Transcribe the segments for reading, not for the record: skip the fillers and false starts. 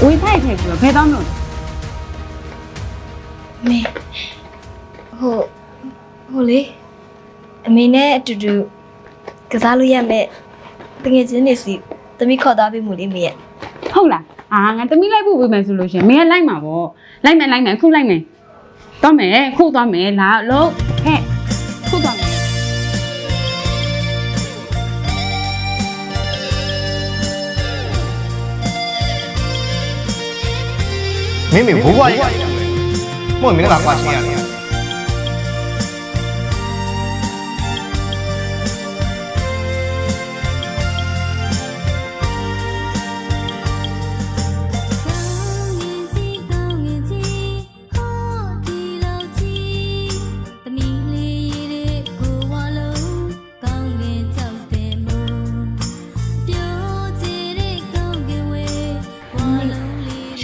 ဝေးထိုက်ထိုက်ပြီးတော့ဘယ်တော့မလို့မေဟိုလေအမေနဲ့အတူတူကစားလို့ရမယ်တကယ်ချင်းနေစီသမီးခေါ်သွားပေးမှုလေးမေရဲ့ဟုတ်လားငါသမီးလိုက်ဖို့ပေးမယ်ဆိုလို့ရှိရင်မင်းကလိုက်မှာပေါ့လိုက်မယ်ခုလိုက်မယ်သွားမယ်ခုသွားမယ်လာလို့ဟဲ့ခုသွားမယ်မင်းဘိုးဘွားကြီးမို့မင်းကကွာရှင်းရတယ်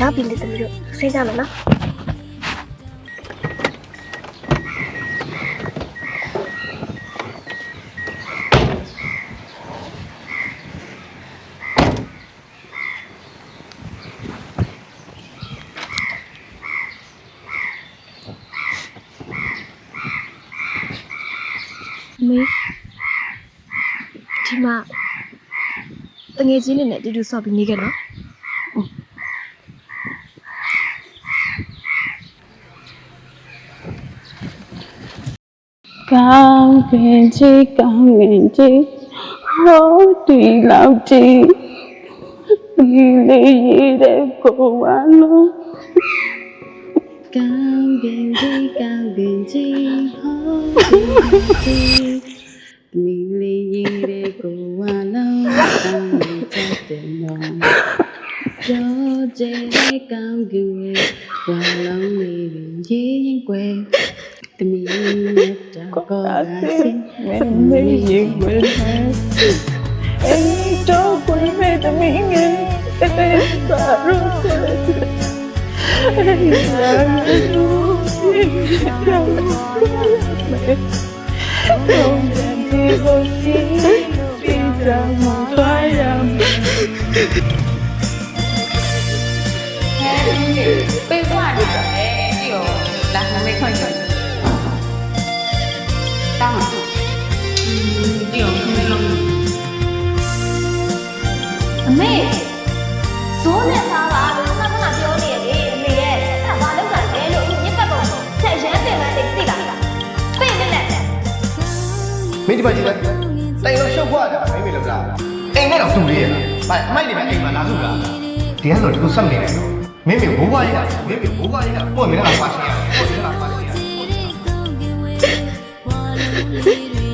ရောက်ပြီလေသမီးတို့စိတ်ကြမယ်နော်မေဒီမှာတငယ်ချင်းနဲ့တူတူဆော့ပြီးနေကြနော်ကောင်းကင်ကြီးဟောဒီလောက်ကြီးဒီလေးရတဲ့ကိုဝါလုံးကောင်းကင်ကြီးဟောဒီလေးရတဲ့ကိုဝါလုံးတောင်းနေတတ်တယ်နော်ကြောကျတဲ့ကောင်းကင်ဝါလုံးလေးရေးရင်ကွယ်တမီးနဲ့တော့မင်းရင်ကွယ်အဲ့တော့ကိုမေတမီးငယ်တဲ့ပါရုပ်အဲ့ဒါလို့ပြောမယ်တော့ဒီကိုရှိပြီးကြမှာသွားရမယ်ပေးသွားတယ်ဒီကိုလာနေခွင့်ရတောင်းဒီကိုလုံးအမေဇိုးနဲ့စားပါလို့ခဏပြောနေရလေအမေရဲ့အဲ့ဒါဘာလုပ်တာလဲလို့ညစ်ပတ်ကုန်ဆက်ရမ်းတင်လိုက်သိလားပြေးနေတယ်မင်းဒီမှာကြည့်လိုက်တိုင်လို့ရှုပ်ခွာတာမင်းမလို့လားအိမ်နဲ့တော့တူလေးရလားဘာအမိုက်တွေပဲအိမ်မှာလာစုလားဒီကတော့ဒီကိုဆက်နေတယ်မင်းဘိုးဘွားကြီးကပို့မင်းကကွာရှင်းရတယ်ပို့မင်းကကွာရှင်းရတယ်